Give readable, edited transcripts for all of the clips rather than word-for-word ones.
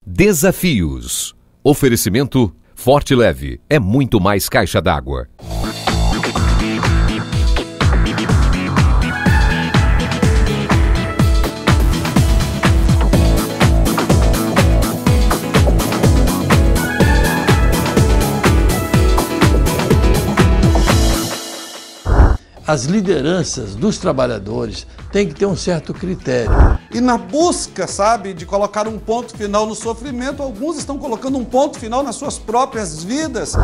Desafios. Oferecimento Forte Leve. É muito mais caixa d'água. As lideranças dos trabalhadores têm que ter um certo critério. E na busca, sabe, de colocar um ponto final no sofrimento, alguns estão colocando um ponto final nas suas próprias vidas.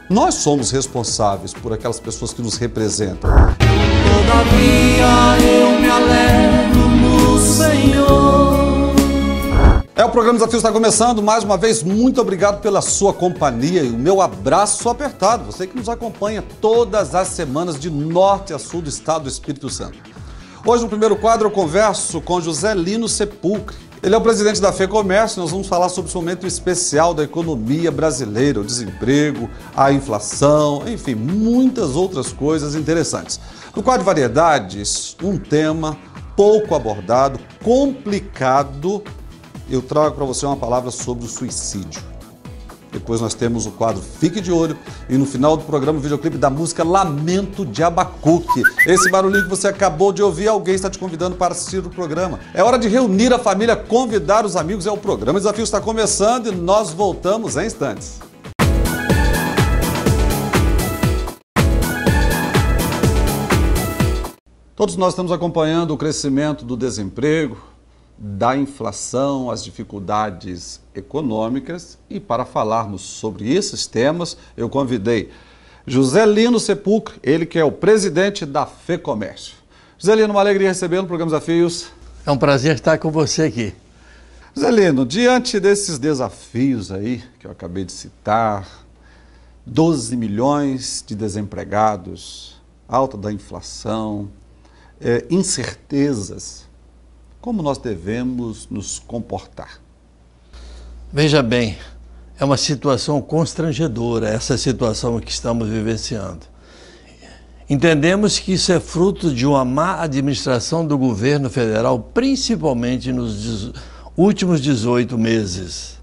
Nós somos responsáveis por aquelas pessoas que nos representam. Todavia eu me alegro no Senhor. O programa Desafio está começando. Mais uma vez, muito obrigado pela sua companhia e o meu abraço apertado. Você que nos acompanha todas as semanas de norte a sul do estado do Espírito Santo. Hoje, no primeiro quadro, eu converso com José Lino Sepulcre. Ele é o presidente da FEComércio. Nós vamos falar sobre esse momento especial da economia brasileira, o desemprego, a inflação, enfim, muitas outras coisas interessantes. No quadro Variedades, um tema pouco abordado, complicado. Eu trago para você uma palavra sobre o suicídio. Depois nós temos o quadro Fique de Olho e no final do programa o videoclipe da música Lamento de Abacuque. Esse barulhinho que você acabou de ouvir, alguém está te convidando para assistir o programa. É hora de reunir a família, convidar os amigos. O programa Desafio está começando e nós voltamos em instantes. Todos nós estamos acompanhando o crescimento do desemprego, da inflação, as dificuldades econômicas, e para falarmos sobre esses temas, eu convidei José Lino Sepulcre, ele que é o presidente da FEComércio. José Lino, uma alegria recebê-lo no programa Desafios. É um prazer estar com você aqui. José Lino, diante desses desafios aí que eu acabei de citar, 12 milhões de desempregados, alta da inflação, incertezas, como nós devemos nos comportar? Veja bem, é uma situação constrangedora, essa situação que estamos vivenciando. Entendemos que isso é fruto de uma má administração do governo federal, principalmente nos últimos 18 meses.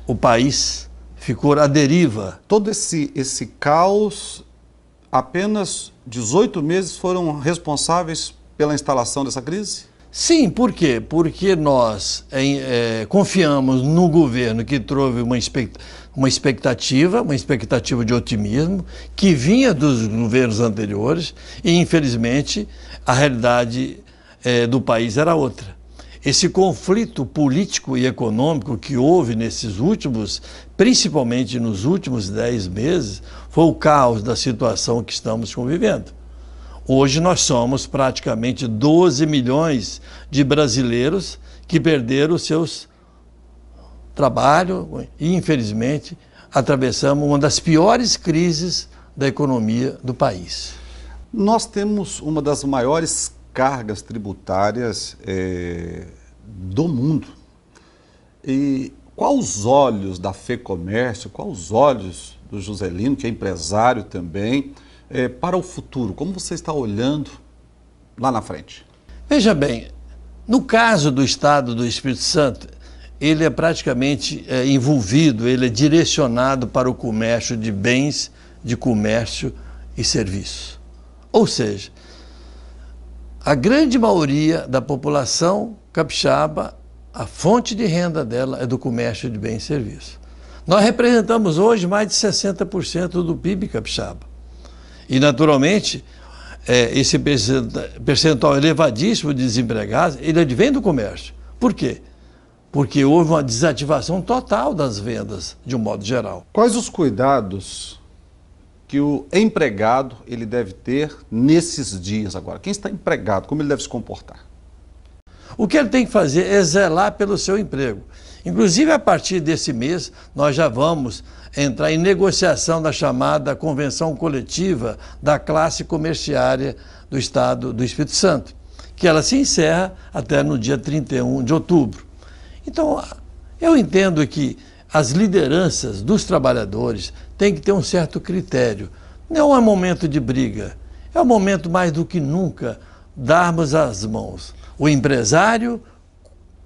O país ficou à deriva. Todo esse caos, apenas 18 meses foram responsáveis pela instalação dessa crise? Sim, por quê? Porque nós confiamos no governo que trouxe uma expectativa de otimismo que vinha dos governos anteriores e, infelizmente, a realidade do país era outra. Esse conflito político e econômico que houve principalmente nos últimos 10 meses, foi o caos da situação que estamos convivendo. Hoje nós somos praticamente 12 milhões de brasileiros que perderam os seus trabalhos e, infelizmente, atravessamos uma das piores crises da economia do país. Nós temos uma das maiores cargas tributárias do mundo. E quais os olhos da FEComércio, quais os olhos do José Lino, que é empresário também, para o futuro? Como você está olhando lá na frente? Veja bem, no caso do Estado do Espírito Santo, ele é praticamente envolvido, ele é direcionado para o comércio de bens, de comércio e serviços. Ou seja, a grande maioria da população capixaba, a fonte de renda dela é do comércio de bens e serviços. Nós representamos hoje mais de 60% do PIB capixaba. E, naturalmente, esse percentual elevadíssimo de desempregados, ele advém do comércio. Por quê? Porque houve uma desativação total das vendas, de um modo geral. Quais os cuidados que o empregado ele deve ter nesses dias agora? Quem está empregado, como ele deve se comportar? O que ele tem que fazer é zelar pelo seu emprego. Inclusive, a partir desse mês, nós já vamos entrar em negociação da chamada Convenção Coletiva da Classe Comerciária do Estado do Espírito Santo, que ela se encerra até no dia 31 de outubro. Então, eu entendo que as lideranças dos trabalhadores têm que ter um certo critério. Não é um momento de briga, é um momento mais do que nunca darmos as mãos. O empresário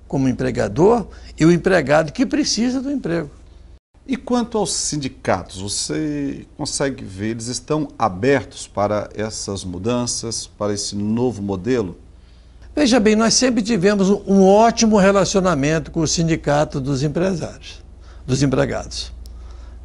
como empregador e o empregado que precisa do emprego. E quanto aos sindicatos, você consegue ver, eles estão abertos para essas mudanças, para esse novo modelo? Veja bem, nós sempre tivemos um ótimo relacionamento com o sindicato dos empresários, dos empregados.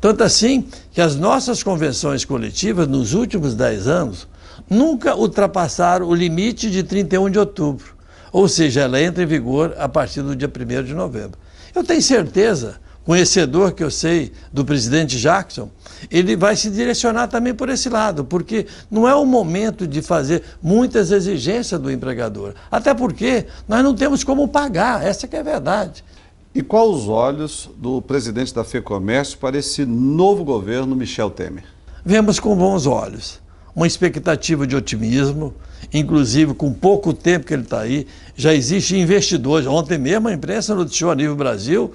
Tanto assim que as nossas convenções coletivas, nos últimos 10 anos, nunca ultrapassaram o limite de 31 de outubro. Ou seja, ela entra em vigor a partir do dia 1º de novembro. Eu tenho certeza, conhecedor que eu sei do presidente Jackson, ele vai se direcionar também por esse lado, porque não é o momento de fazer muitas exigências do empregador. Até porque nós não temos como pagar, essa que é a verdade. E quais os olhos do presidente da FEComércio para esse novo governo, Michel Temer? Vemos com bons olhos. Uma expectativa de otimismo, inclusive com pouco tempo que ele está aí, já existem investidores. Ontem mesmo a imprensa noticiou a nível Brasil,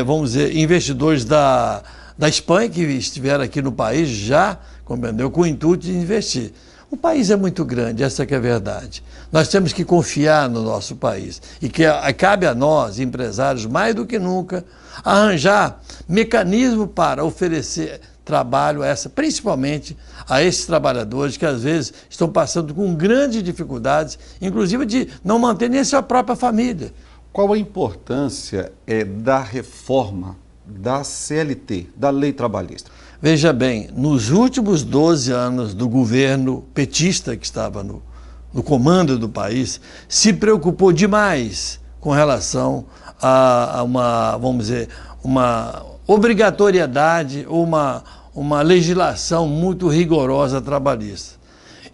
vamos dizer, investidores da Espanha que estiveram aqui no país já, compreendeu, com o intuito de investir. O país é muito grande, essa que é a verdade. Nós temos que confiar no nosso país e que cabe a nós, empresários, mais do que nunca, arranjar mecanismo para oferecer trabalho principalmente a esses trabalhadores que às vezes estão passando com grandes dificuldades, inclusive de não manter nem a sua própria família. Qual a importância da reforma da CLT, da lei trabalhista? Veja bem, nos últimos 12 anos do governo petista que estava no comando do país, se preocupou demais com relação a uma, vamos dizer, uma obrigatoriedade ou uma legislação muito rigorosa trabalhista.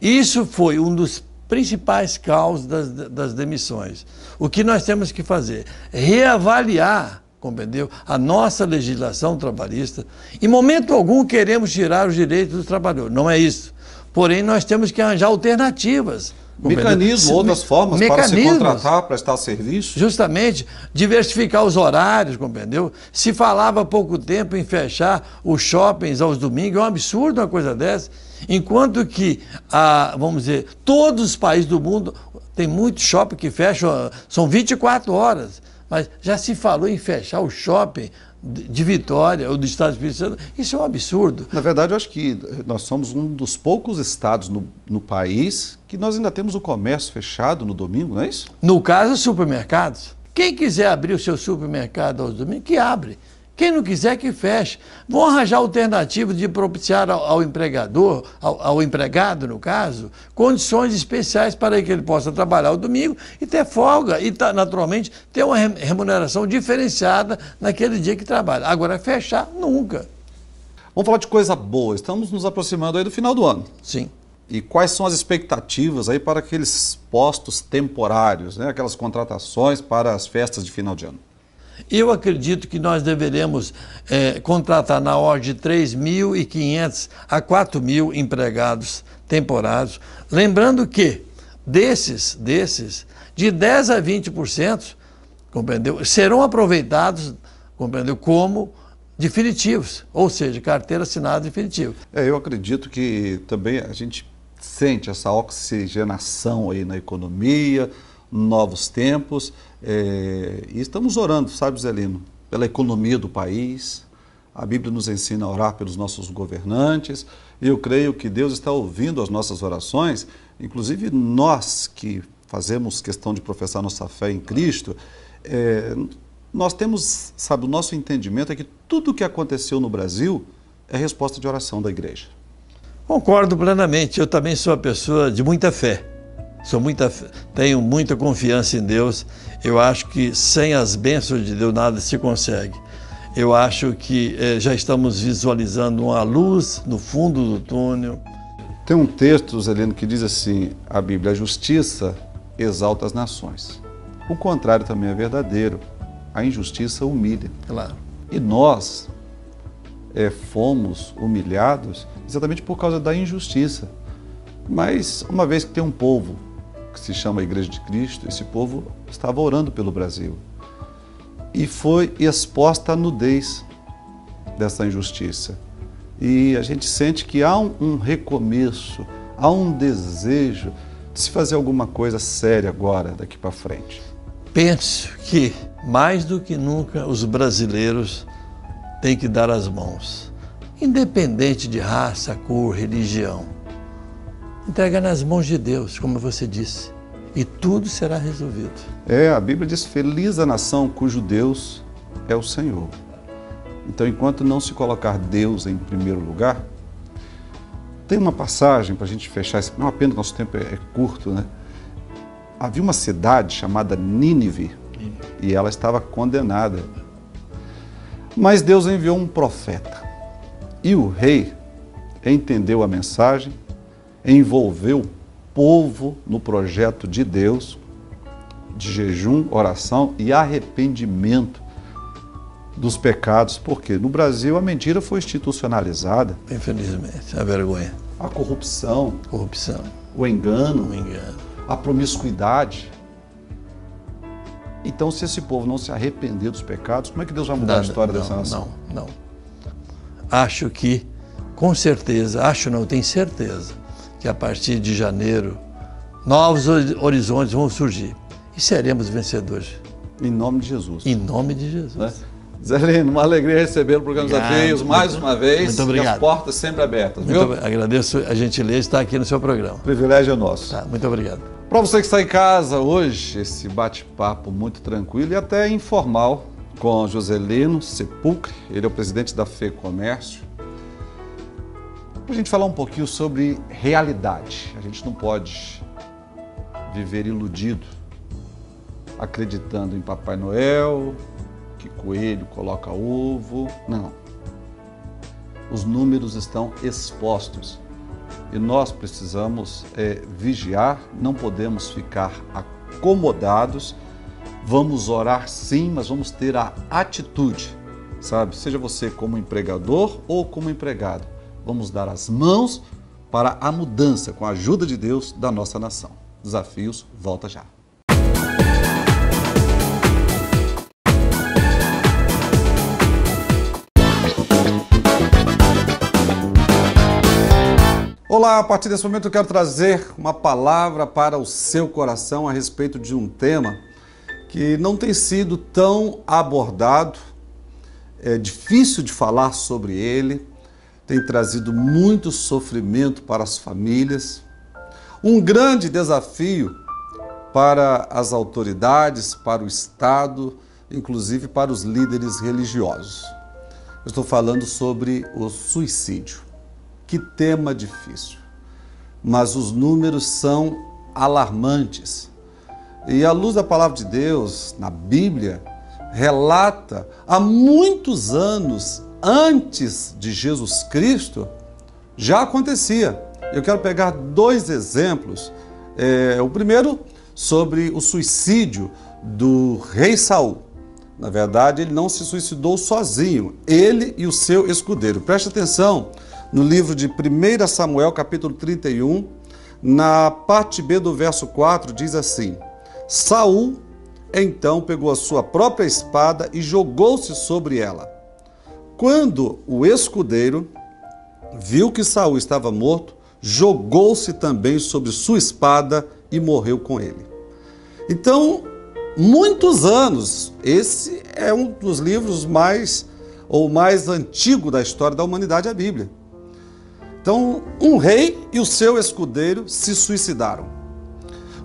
Isso foi um dos principais causas das demissões. O que nós temos que fazer? Reavaliar, compreendeu? A nossa legislação trabalhista. Em momento algum queremos tirar os direitos dos trabalhadores, não é isso. Porém, nós temos que arranjar alternativas. Mecanismos, outras formas para se contratar, prestar serviço. Justamente, diversificar os horários, compreendeu? Se falava há pouco tempo em fechar os shoppings aos domingos, é um absurdo uma coisa dessa. Enquanto que, vamos dizer, todos os países do mundo, tem muitos shoppings que fecham, são 24 horas. Mas já se falou em fechar o shopping de Vitória ou do Estado do Espírito Santo. Isso é um absurdo. Na verdade, eu acho que nós somos um dos poucos estados no país que nós ainda temos o comércio fechado no domingo, não é isso? No caso, supermercados. Quem quiser abrir o seu supermercado aos domingos, que abre. Quem não quiser, que feche. Vão arranjar alternativas de propiciar ao empregador, ao empregado, no caso, condições especiais para que ele possa trabalhar o domingo e ter folga e, naturalmente, ter uma remuneração diferenciada naquele dia que trabalha. Agora, fechar, nunca. Vamos falar de coisa boa. Estamos nos aproximando aí do final do ano. Sim. E quais são as expectativas aí para aqueles postos temporários, né? Aquelas contratações para as festas de final de ano? Eu acredito que nós deveremos contratar na ordem de 3.500 a 4.000 empregados temporários. Lembrando que desses, de 10% a 20%, compreendeu, serão aproveitados, compreendeu, como definitivos, ou seja, carteira assinada definitiva. Eu acredito que também a gente sente essa oxigenação aí na economia, novos tempos, e estamos orando, sabe, Zelino, pela economia do país. A Bíblia nos ensina a orar pelos nossos governantes, e eu creio que Deus está ouvindo as nossas orações, inclusive nós que fazemos questão de professar nossa fé em Cristo, nós temos, sabe, o nosso entendimento é que tudo o que aconteceu no Brasil é resposta de oração da igreja. Concordo plenamente, eu também sou uma pessoa de muita fé. Tenho muita confiança em Deus. Eu acho que sem as bênçãos de Deus nada se consegue. Eu acho que já estamos visualizando uma luz no fundo do túnel. Tem um texto, Zelino, que diz assim, a Bíblia: a justiça exalta as nações. O contrário também é verdadeiro. A injustiça humilha. Claro. E nós fomos humilhados exatamente por causa da injustiça. Mas uma vez que tem um povo que se chama Igreja de Cristo, esse povo estava orando pelo Brasil. E foi exposta a nudez dessa injustiça. E a gente sente que há um recomeço, há um desejo de se fazer alguma coisa séria agora, daqui para frente. penso que, mais do que nunca, os brasileiros têm que dar as mãos, independente de raça, cor, religião. Entregar nas mãos de Deus, como você disse, e tudo será resolvido. A Bíblia diz: feliz a nação cujo Deus é o Senhor. Então, enquanto não se colocar Deus em primeiro lugar, tem uma passagem para a gente fechar, não é pena que nosso tempo é curto, né? Havia uma cidade chamada Nínive e ela estava condenada. Mas Deus enviou um profeta e o rei entendeu a mensagem, envolveu o povo no projeto de Deus, de jejum, oração e arrependimento dos pecados, porque no Brasil a mentira foi institucionalizada. Infelizmente, a vergonha. A corrupção, o engano, a promiscuidade. Então, se esse povo não se arrepender dos pecados, como é que Deus vai mudar a história dessa nação? Não. Acho que, com certeza, tenho certeza, que a partir de janeiro, novos horizontes vão surgir e seremos vencedores. Em nome de Jesus. Em nome de Jesus. Zé Lino, uma alegria receber o programa Desafios mais uma vez. Muito obrigado. E as portas sempre abertas, viu? Agradeço a gentileza de estar aqui no seu programa. O privilégio é nosso. Muito obrigado. Para você que está em casa hoje, esse bate-papo muito tranquilo e até informal com Joselino Sepulcre, ele é o presidente da FEComércio. Para a gente falar um pouquinho sobre realidade. A gente não pode viver iludido, acreditando em Papai Noel, que coelho coloca ovo. Não. Os números estão expostos e nós precisamos vigiar, não podemos ficar acomodados. Vamos orar sim, mas vamos ter a atitude, sabe? Seja você como empregador ou como empregado. Vamos dar as mãos para a mudança, com a ajuda de Deus, da nossa nação. Desafios, volta já. Olá, a partir desse momento eu quero trazer uma palavra para o seu coração a respeito de um tema que não tem sido tão abordado, é difícil de falar sobre ele, tem trazido muito sofrimento para as famílias, um grande desafio para as autoridades, para o Estado, inclusive para os líderes religiosos. Eu estou falando sobre o suicídio. Que tema difícil, mas os números são alarmantes. E à luz da palavra de Deus, na Bíblia, relata há muitos anos antes de Jesus Cristo, já acontecia. Eu quero pegar dois exemplos. O primeiro sobre o suicídio do rei Saul. Na verdade, ele não se suicidou sozinho, ele e o seu escudeiro. Preste atenção. No livro de 1 Samuel, capítulo 31, na parte B do verso 4, diz assim: Saul, então, pegou a sua própria espada e jogou-se sobre ela. Quando o escudeiro viu que Saul estava morto, jogou-se também sobre sua espada e morreu com ele. Então, muitos anos, esse é um dos livros mais antigo da história da humanidade, a Bíblia. Então, um rei e o seu escudeiro se suicidaram.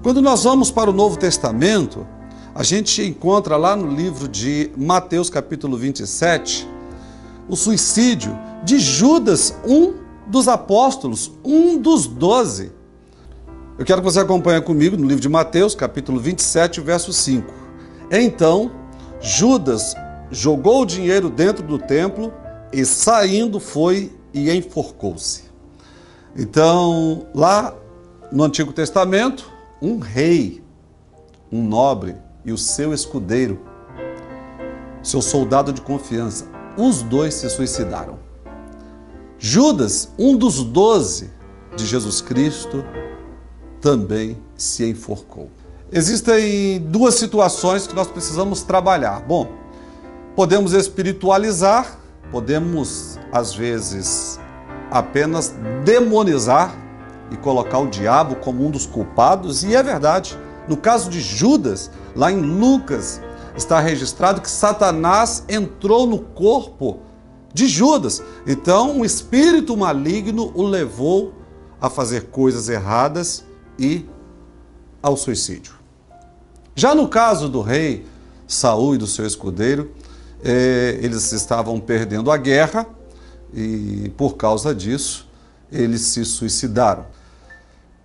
Quando nós vamos para o Novo Testamento, a gente encontra lá no livro de Mateus, capítulo 27, o suicídio de Judas, um dos apóstolos, um dos 12. Eu quero que você acompanhe comigo no livro de Mateus, capítulo 27, verso 5. Então, Judas jogou o dinheiro dentro do templo e, saindo, foi e enforcou-se. Então, lá no Antigo Testamento, um rei, um nobre e o seu escudeiro, seu soldado de confiança, os dois se suicidaram. Judas, um dos 12 de Jesus Cristo, também se enforcou. Existem duas situações que nós precisamos trabalhar. Bom, podemos espiritualizar, podemos, às vezes, apenas demonizar e colocar o diabo como um dos culpados, e é verdade. No caso de Judas, Lá em Lucas está registrado que Satanás entrou no corpo de Judas. Então, um espírito maligno o levou a fazer coisas erradas e ao suicídio. Já no caso do rei Saul e do seu escudeiro, eles estavam perdendo a guerra e, por causa disso, eles se suicidaram.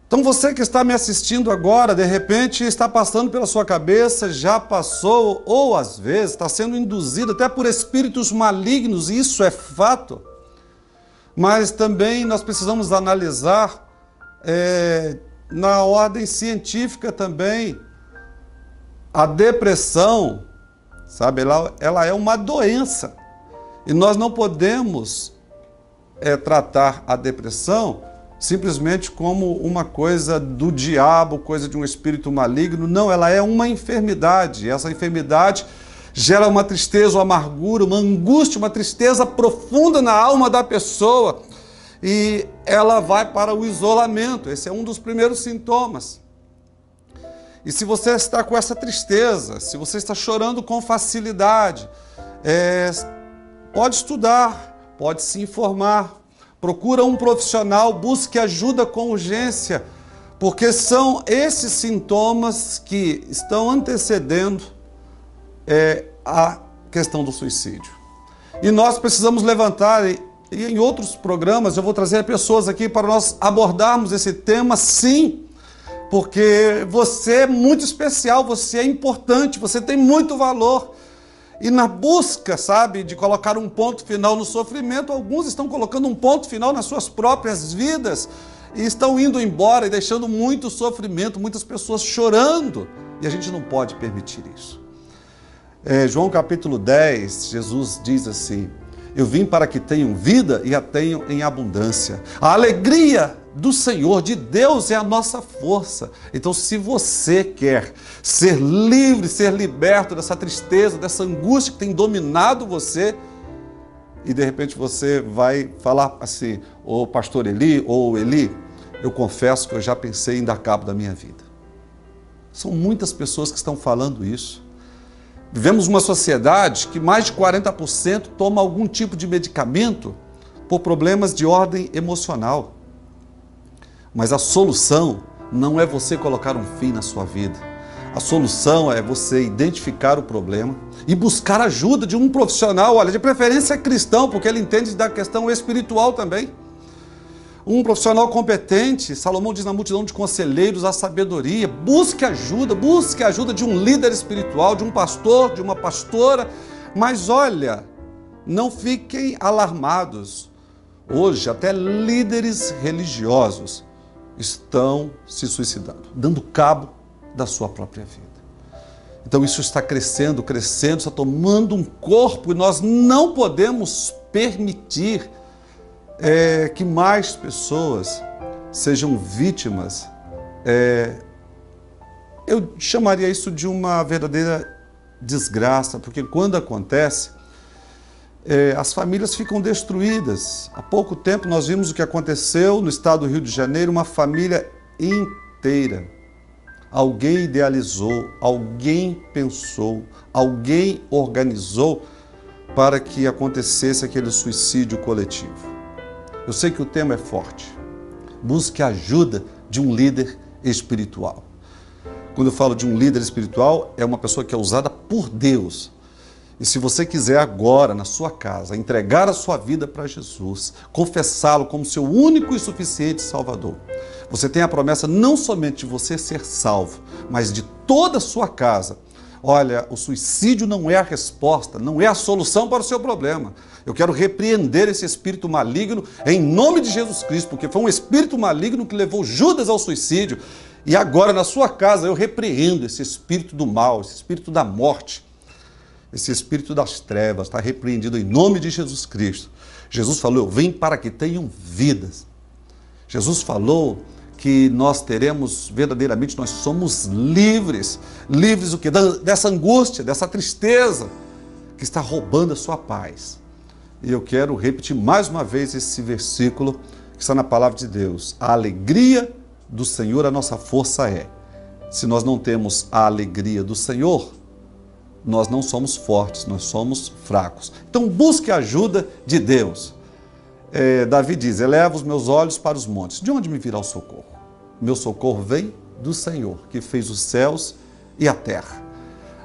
Então você que está me assistindo agora, de repente está passando pela sua cabeça, já passou, ou às vezes está sendo induzido até por espíritos malignos, isso é fato. Mas também nós precisamos analisar na ordem científica também. A depressão, sabe, ela é uma doença. E nós não podemos tratar a depressão simplesmente como uma coisa do diabo, coisa de um espírito maligno. Não, ela é uma enfermidade. Essa enfermidade gera uma tristeza, uma amargura, uma angústia, uma tristeza profunda na alma da pessoa. E ela vai para o isolamento. Esse é um dos primeiros sintomas. E se você está com essa tristeza, se você está chorando com facilidade, pode estudar, pode se informar. Procura um profissional, busque ajuda com urgência, porque são esses sintomas que estão antecedendo a questão do suicídio. E nós precisamos levantar, e em outros programas eu vou trazer pessoas aqui para nós abordarmos esse tema, sim, porque você é muito especial, você é importante, você tem muito valor. E na busca, sabe, de colocar um ponto final no sofrimento, alguns estão colocando um ponto final nas suas próprias vidas e estão indo embora e deixando muito sofrimento, muitas pessoas chorando. E a gente não pode permitir isso. João capítulo 10, Jesus diz assim: eu vim para que tenham vida e a tenham em abundância. A alegria do Senhor, de Deus, é a nossa força. Então, se você quer ser livre, ser liberto dessa tristeza, dessa angústia que tem dominado você, e de repente você vai falar assim: ô pastor Eli, ou Eli, eu confesso que eu já pensei em dar cabo da minha vida. São muitas pessoas que estão falando isso. Vivemos uma sociedade que mais de 40% toma algum tipo de medicamento por problemas de ordem emocional. Mas a solução não é você colocar um fim na sua vida. A solução é você identificar o problema e buscar ajuda de um profissional, olha, de preferência cristão, porque ele entende da questão espiritual também. Um profissional competente. Salomão diz: na multidão de conselheiros há sabedoria. Busque ajuda de um líder espiritual, de um pastor, de uma pastora. Mas olha, não fiquem alarmados. Hoje, até líderes religiosos estão se suicidando, dando cabo da sua própria vida. Então isso está crescendo, está tomando um corpo, e nós não podemos permitir que mais pessoas sejam vítimas. Eu chamaria isso de uma verdadeira desgraça, porque quando acontece, as famílias ficam destruídas. Há pouco tempo nós vimos o que aconteceu no estado do Rio de Janeiro, uma família inteira. Alguém idealizou, alguém pensou, alguém organizou para que acontecesse aquele suicídio coletivo. Eu sei que o tema é forte. Busque a ajuda de um líder espiritual. Quando eu falo de um líder espiritual, é uma pessoa que é usada por Deus. E se você quiser agora, na sua casa, entregar a sua vida para Jesus, confessá-lo como seu único e suficiente Salvador, você tem a promessa não somente de você ser salvo, mas de toda a sua casa. Olha, o suicídio não é a resposta, não é a solução para o seu problema. Eu quero repreender esse espírito maligno em nome de Jesus Cristo, porque foi um espírito maligno que levou Judas ao suicídio. E agora, na sua casa, eu repreendo esse espírito do mal, esse espírito da morte. Esse espírito das trevas está repreendido em nome de Jesus Cristo. Jesus falou: eu vim para que tenham vidas. Jesus falou que nós teremos verdadeiramente, nós somos livres. Livres o quê? Dessa angústia, dessa tristeza que está roubando a sua paz. E eu quero repetir mais uma vez esse versículo que está na palavra de Deus. A alegria do Senhor, a nossa força é. Se nós não temos a alegria do Senhor, nós não somos fortes, nós somos fracos. Então busque a ajuda de Deus. Davi diz, eleva os meus olhos para os montes. De onde me virá o socorro? Meu socorro vem do Senhor, que fez os céus e a terra.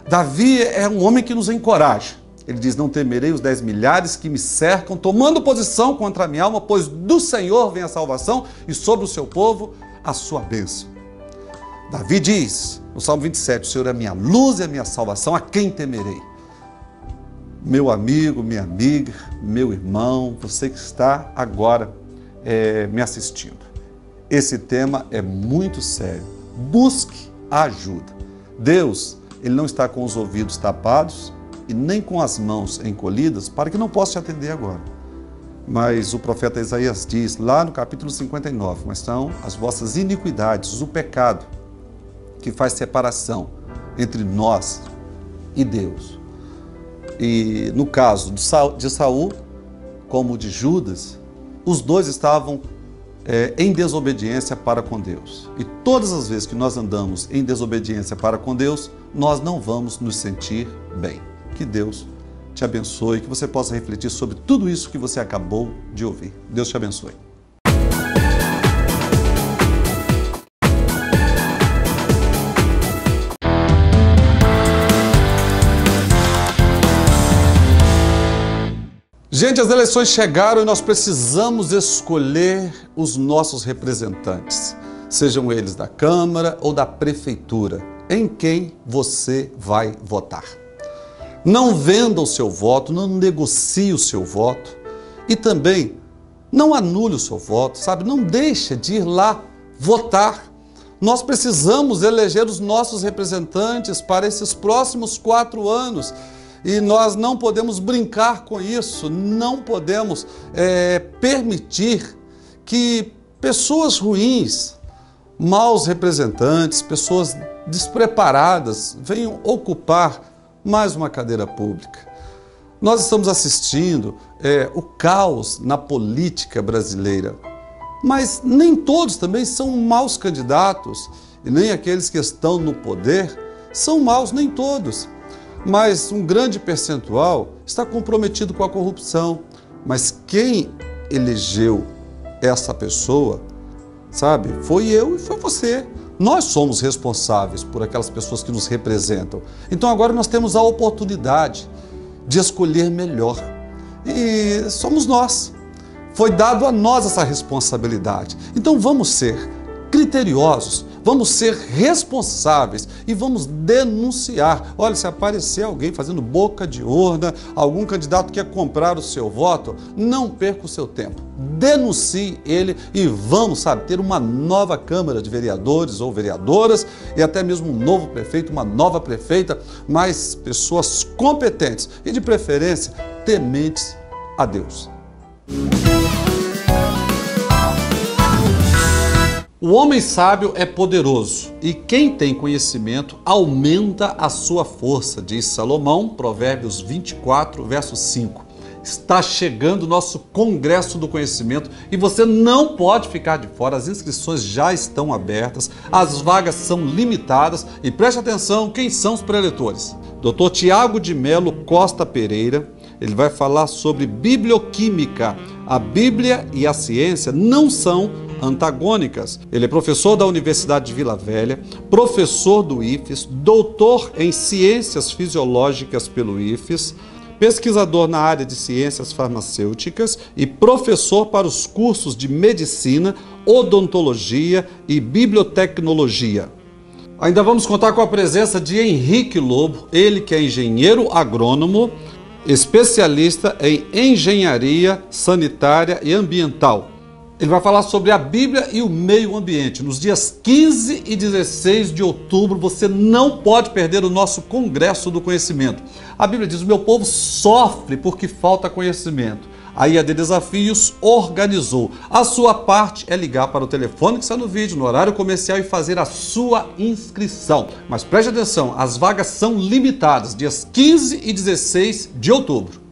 Davi é um homem que nos encoraja. Ele diz, não temerei os 10 milhares que me cercam, tomando posição contra a minha alma, pois do Senhor vem a salvação e sobre o seu povo a sua bênção. Davi diz, no Salmo 27, o Senhor é a minha luz e a minha salvação, a quem temerei? Meu amigo, minha amiga, meu irmão, você que está agora me assistindo. Esse tema é muito sério. Busque a ajuda. Deus, Ele não está com os ouvidos tapados e nem com as mãos encolhidas para que não possa te atender agora. Mas o profeta Isaías diz, lá no capítulo 59, mas são as vossas iniquidades, o pecado, que faz separação entre nós e Deus. E no caso de Saul, como de Judas, os dois estavam em desobediência para com Deus. E todas as vezes que nós andamos em desobediência para com Deus, nós não vamos nos sentir bem. Que Deus te abençoe, que você possa refletir sobre tudo isso que você acabou de ouvir. Deus te abençoe. Gente, as eleições chegaram e nós precisamos escolher os nossos representantes, sejam eles da Câmara ou da Prefeitura, em quem você vai votar. Não venda o seu voto, não negocie o seu voto e também não anule o seu voto, sabe? Não deixe de ir lá votar. Nós precisamos eleger os nossos representantes para esses próximos 4 anos. E nós não podemos brincar com isso, não podemos permitir que pessoas ruins, maus representantes, pessoas despreparadas venham ocupar mais uma cadeira pública. Nós estamos assistindo o caos na política brasileira, mas nem todos também são maus candidatos e nem aqueles que estão no poder são maus, nem todos. Mas um grande percentual está comprometido com a corrupção. Mas quem elegeu essa pessoa, sabe, foi eu e foi você. Nós somos responsáveis por aquelas pessoas que nos representam. Então agora nós temos a oportunidade de escolher melhor. E somos nós. Foi dado a nós essa responsabilidade. Então vamos ser criteriosos, vamos ser responsáveis e vamos denunciar. Olha, se aparecer alguém fazendo boca de urna, algum candidato que quer comprar o seu voto, não perca o seu tempo. Denuncie ele e vamos, ter uma nova Câmara de Vereadores ou vereadoras e até mesmo um novo prefeito, uma nova prefeita, mas pessoas competentes e, de preferência, tementes a Deus. O homem sábio é poderoso e quem tem conhecimento aumenta a sua força, diz Salomão, Provérbios 24, verso 5. Está chegando o nosso Congresso do Conhecimento e você não pode ficar de fora. As inscrições já estão abertas, as vagas são limitadas e preste atenção, quem são os preletores? Dr. Tiago de Melo Costa Pereira, ele vai falar sobre biblioquímica. A Bíblia e a ciência não são antagônicas. Ele é professor da Universidade de Vila Velha, professor do IFES, doutor em Ciências Fisiológicas pelo IFES, pesquisador na área de ciências farmacêuticas e professor para os cursos de medicina, odontologia e bibliotecnologia. Ainda vamos contar com a presença de Henrique Lobo, ele que é engenheiro agrônomo, especialista em engenharia sanitária e ambiental. Ele vai falar sobre a Bíblia e o meio ambiente. Nos dias 15 e 16 de outubro, você não pode perder o nosso Congresso do Conhecimento. A Bíblia diz, o meu povo sofre porque falta conhecimento. A IAD Desafios organizou. A sua parte é ligar para o telefone que está no vídeo, no horário comercial, e fazer a sua inscrição. Mas preste atenção, as vagas são limitadas, dias 15 e 16 de outubro.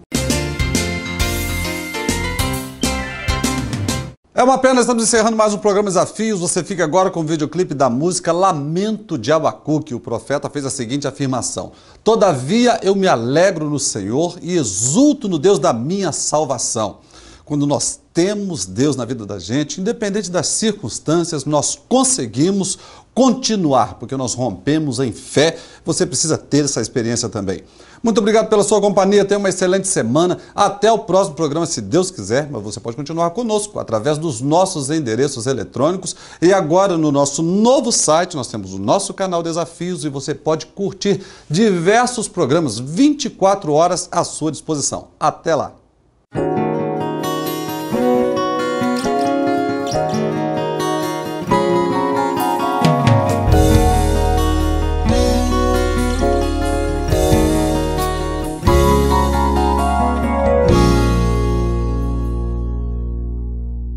É uma pena, estamos encerrando mais um programa Desafios. Você fica agora com o videoclipe da música Lamento de Abacuque. O profeta fez a seguinte afirmação: todavia eu me alegro no Senhor e exulto no Deus da minha salvação. Quando nós temos Deus na vida da gente, independente das circunstâncias, nós conseguimos continuar, porque nós rompemos em fé. Você precisa ter essa experiência também. Muito obrigado pela sua companhia, tenha uma excelente semana. Até o próximo programa, se Deus quiser, mas você pode continuar conosco através dos nossos endereços eletrônicos. E agora no nosso novo site, nós temos o nosso canal Desafios e você pode curtir diversos programas 24 horas à sua disposição. Até lá!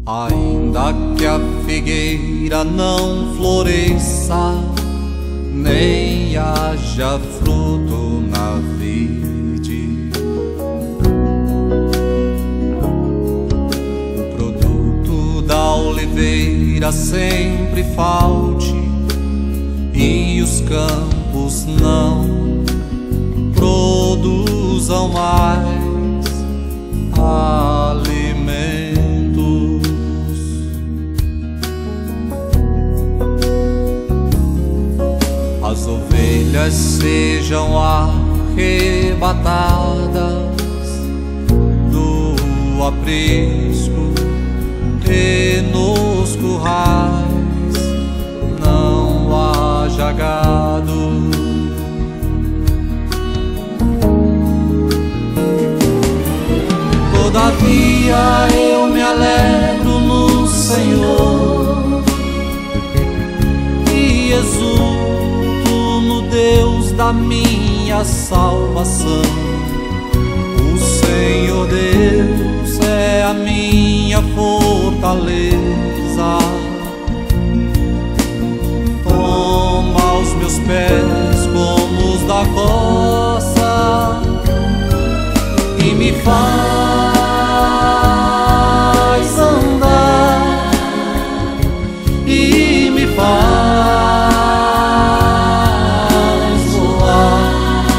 Ainda que a figueira não floresça, nem haja fruto na vide, o produto da oliveira sempre falte e os campos não produzam mais alimento. As ovelhas sejam arrebatadas do aprisco e nos currais não haja gado. Todavia eu me alegro no Senhor e exulto no Deus da minha salvação. O Senhor Deus é a minha fortaleza. Toma os meus pés como os da coça e me faz andar e me faz voar.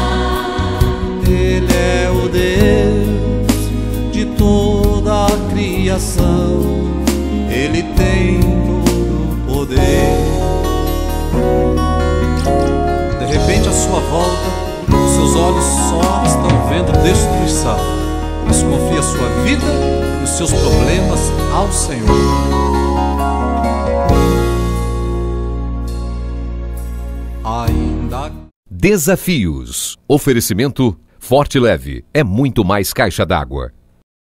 Ele é o Deus de toda a criação, Ele tem todo o poder. De repente, à sua volta, os seus olhos só estão vendo destruição, mas confie a sua vida e os seus problemas ao Senhor. Ainda Desafios. Oferecimento Forte Leve é muito mais caixa d'água.